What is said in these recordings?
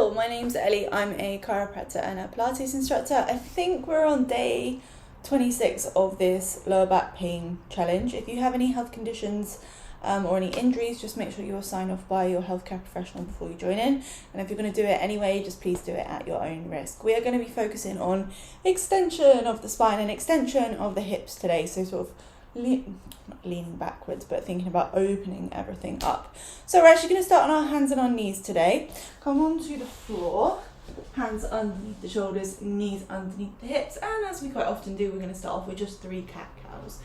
Hello, my name's Ellie. I'm a chiropractor and a Pilates instructor. I think we're on day 26 of this lower back pain challenge. If you have any health conditions or any injuries, just make sure you're signed off by your healthcare professional before you join in. And if you're going to do it anyway, just please do it at your own risk. We are going to be focusing on extension of the spine and extension of the hips today. So sort of not leaning backwards, but thinking about opening everything up. So we're actually going to start on our hands and our knees today. Come onto the floor, hands underneath the shoulders, knees underneath the hips, and as we quite often do, we're going to start off with just 3 cat-cows.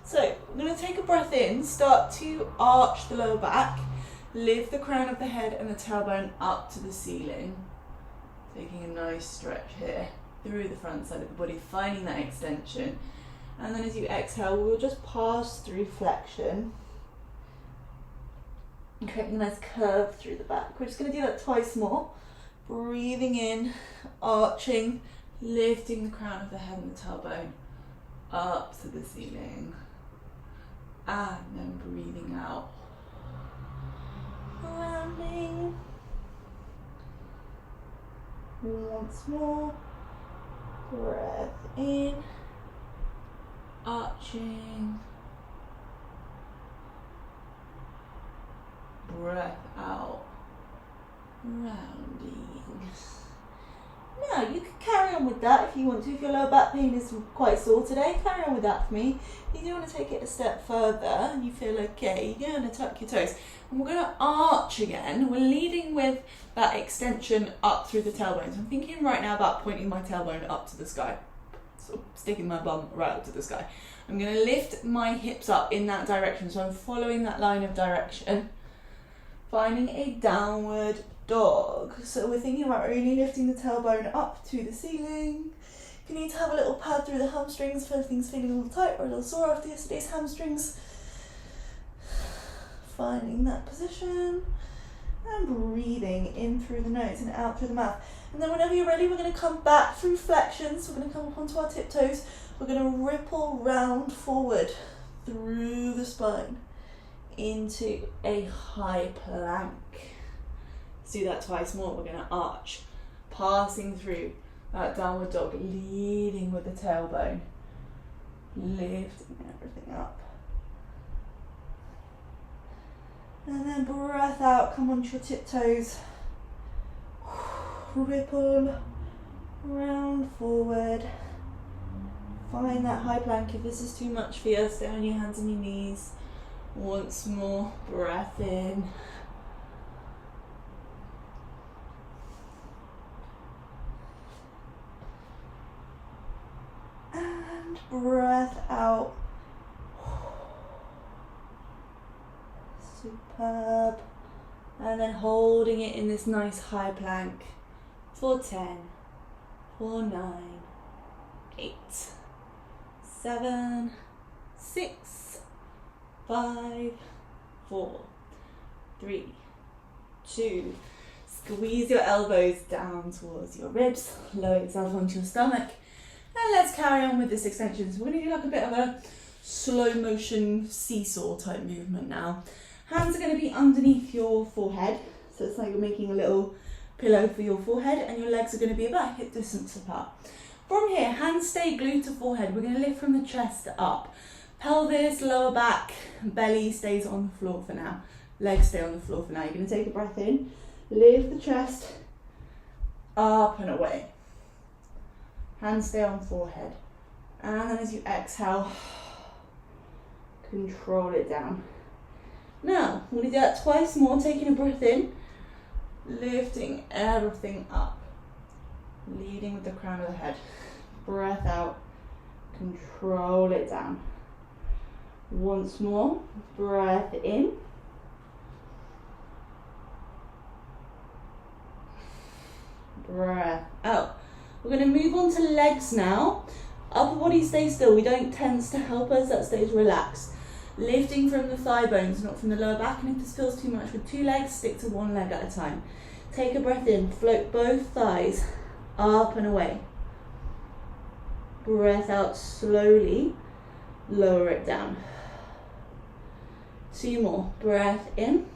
So we're going to take a breath in, start to arch the lower back, lift the crown of the head and the tailbone up to the ceiling. Taking a nice stretch here through the front side of the body, finding that extension. And then as you exhale, we'll just pass through flexion and creating a nice curve through the back. We're just going to do that twice more. Breathing in, arching, lifting the crown of the head and the tailbone up to the ceiling. And then breathing out. Rounding. Once more. Breath in. Arching, breath out, rounding. Now you can carry on with that if you want to. If your lower back pain is quite sore today, carry on with that for me. If you do want to take it a step further and you feel okay, you're going to tuck your toes. And we're going to arch again. We're leading with that extension up through the tailbone. So I'm thinking right now about pointing my tailbone up to the sky. So sticking my bum right up to the sky. I'm going to lift my hips up in that direction. So I'm following that line of direction. Finding a downward dog. So we're thinking about only lifting the tailbone up to the ceiling. You need to have a little pad through the hamstrings if everything's feeling a little tight or a little sore after yesterday's hamstrings. Finding that position. And breathing in through the nose and out through the mouth. And then whenever you're ready, we're going to come back through flexion. So we're going to come up onto our tiptoes. We're going to ripple round forward through the spine into a high plank. Let's do that twice more. We're going to arch, passing through that downward dog, leading with the tailbone, lifting everything up. And then breath out, come onto your tiptoes. Ripple round forward. Find that high plank. If this is too much for you, stay on your hands and your knees. Once more, breath in. And breath out. Superb. And then holding it in this nice high plank for 10, for 9, 8, 7, 6, 5, 4, 3, 2. Squeeze your elbows down towards your ribs, lower yourself onto your stomach, and let's carry on with this extension. So we're going to do like a bit of a slow motion seesaw type movement now. Hands are going to be underneath your forehead, so it's like you're making a little pillow for your forehead, and your legs are going to be about hip distance apart. From here, hands stay glued to forehead. We're going to lift from the chest up. Pelvis, lower back, belly stays on the floor for now. Legs stay on the floor for now. You're going to take a breath in, lift the chest up and away. Hands stay on forehead. And then as you exhale, control it down. Now, we're going to do that twice more, taking a breath in, lifting everything up, leading with the crown of the head. Breath out, control it down. Once more, breath in. Breath out. We're going to move on to legs now. Upper body stays still. We don't tense to help us, that stays relaxed. Lifting from the thigh bones, not from the lower back. And if this feels too much with 2 legs, stick to 1 leg at a time. Take a breath in, float both thighs up and away. Breath out slowly, lower it down. 2 more. Breath in.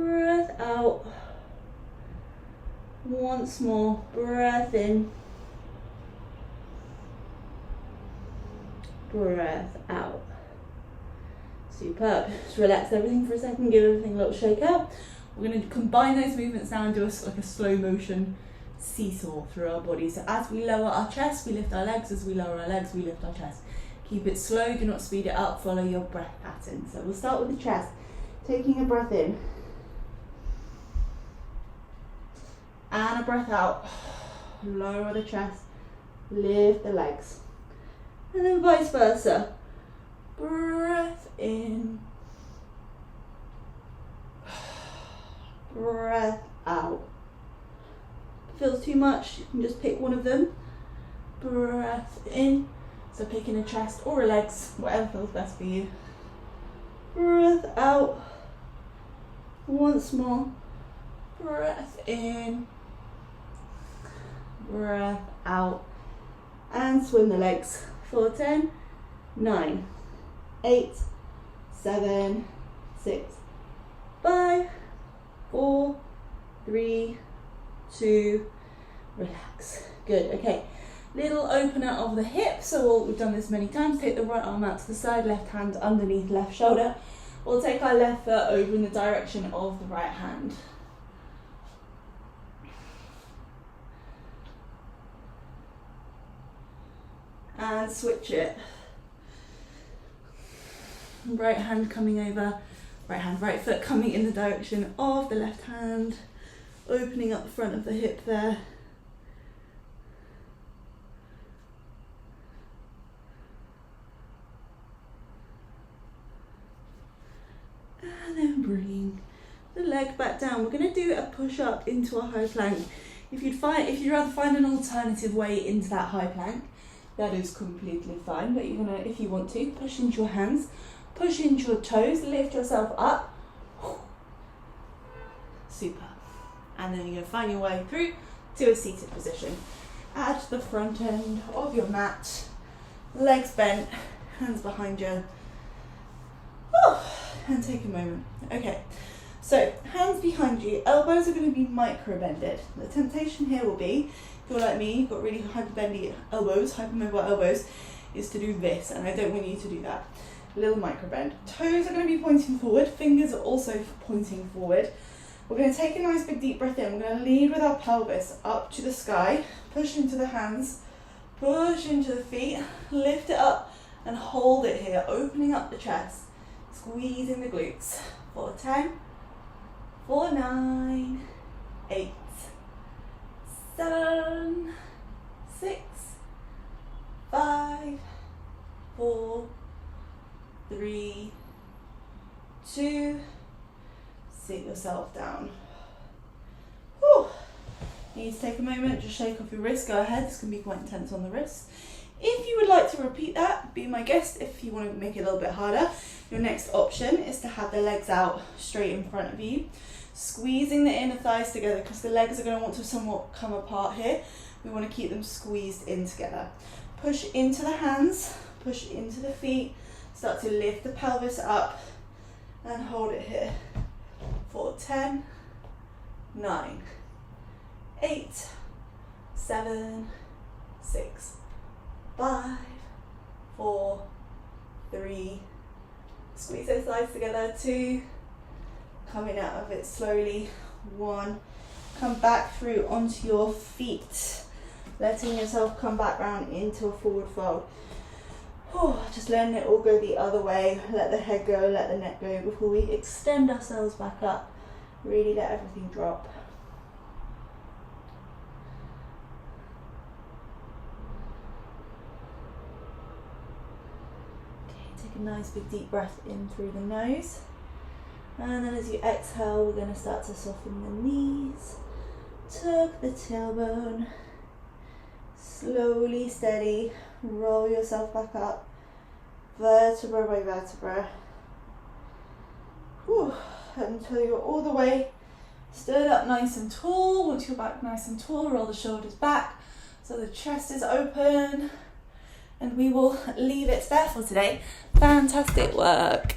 breath out. Once more, breath in, breath out. Superb. Just relax everything for a second, give everything a little shake out. We're going to combine those movements now and do like a slow motion seesaw through our body. So as we lower our chest, we lift our legs. As we lower our legs, we lift our chest. Keep it slow, do not speed it up, follow your breath pattern. So we'll start with the chest, taking a breath in. And a breath out. Lower the chest, lift the legs. And then vice versa. Breath in. Breath out. If it feels too much, you can just pick one of them. Breath in. So picking a chest or a legs, whatever feels best for you. Breath out. Once more. Breath in. Breath out. And swim the legs for 10, 9, 8, 7, 6, 5, 4, 3, 2, relax. Good, okay. Little opener of the hip, so we've done this many times. Take the right arm out to the side, left hand underneath left shoulder. We'll take our left foot over in the direction of the right hand. And switch it. Right hand coming over, right foot coming in the direction of the left hand, opening up the front of the hip there. And then bring the leg back down. We're going to do a push up into a high plank. If you'd rather find an alternative way into that high plank, that is completely fine, but you're gonna, if you want to, push into your hands, push into your toes, lift yourself up. Super. And then you're gonna find your way through to a seated position. At the front end of your mat, legs bent, hands behind you. And take a moment. Okay, so hands behind you, elbows are gonna be micro bended. The temptation here will be, if you're like me, you've got really hyperbendy elbows, hypermobile elbows, is to do this, and I don't want you to do that. Little micro bend. Toes are going to be pointing forward, fingers are also pointing forward. We're going to take a nice big deep breath in. We're going to lead with our pelvis up to the sky, push into the hands, push into the feet, lift it up and hold it here, opening up the chest, squeezing the glutes. For 10, for 9, 8, 7, 6, 5, 4, 3, 2, sit yourself down. Whew. You need to take a moment, just shake off your wrist, go ahead, this can be quite intense on the wrist. If you would like to repeat that, be my guest. If you want to make it a little bit harder, your next option is to have the legs out straight in front of you, squeezing the inner thighs together because the legs are going to want to somewhat come apart here. We want to keep them squeezed in together. Push into the hands, push into the feet, start to lift the pelvis up and hold it here for 10, 9, 8, 7, 6, 5, 4, 3, squeeze those thighs together, 2, coming out of it slowly, 1, come back through onto your feet, letting yourself come back round into a forward fold. Just letting it all go the other way, let the head go, let the neck go before we extend ourselves back up, really let everything drop. Take a nice big deep breath in through the nose, and then as you exhale we're going to start to soften the knees, tuck the tailbone, slowly steady, roll yourself back up, vertebra by vertebra, until you're all the way stood up nice and tall. Once you're back nice and tall, roll the shoulders back so the chest is open. And we will leave it there for today. Fantastic work.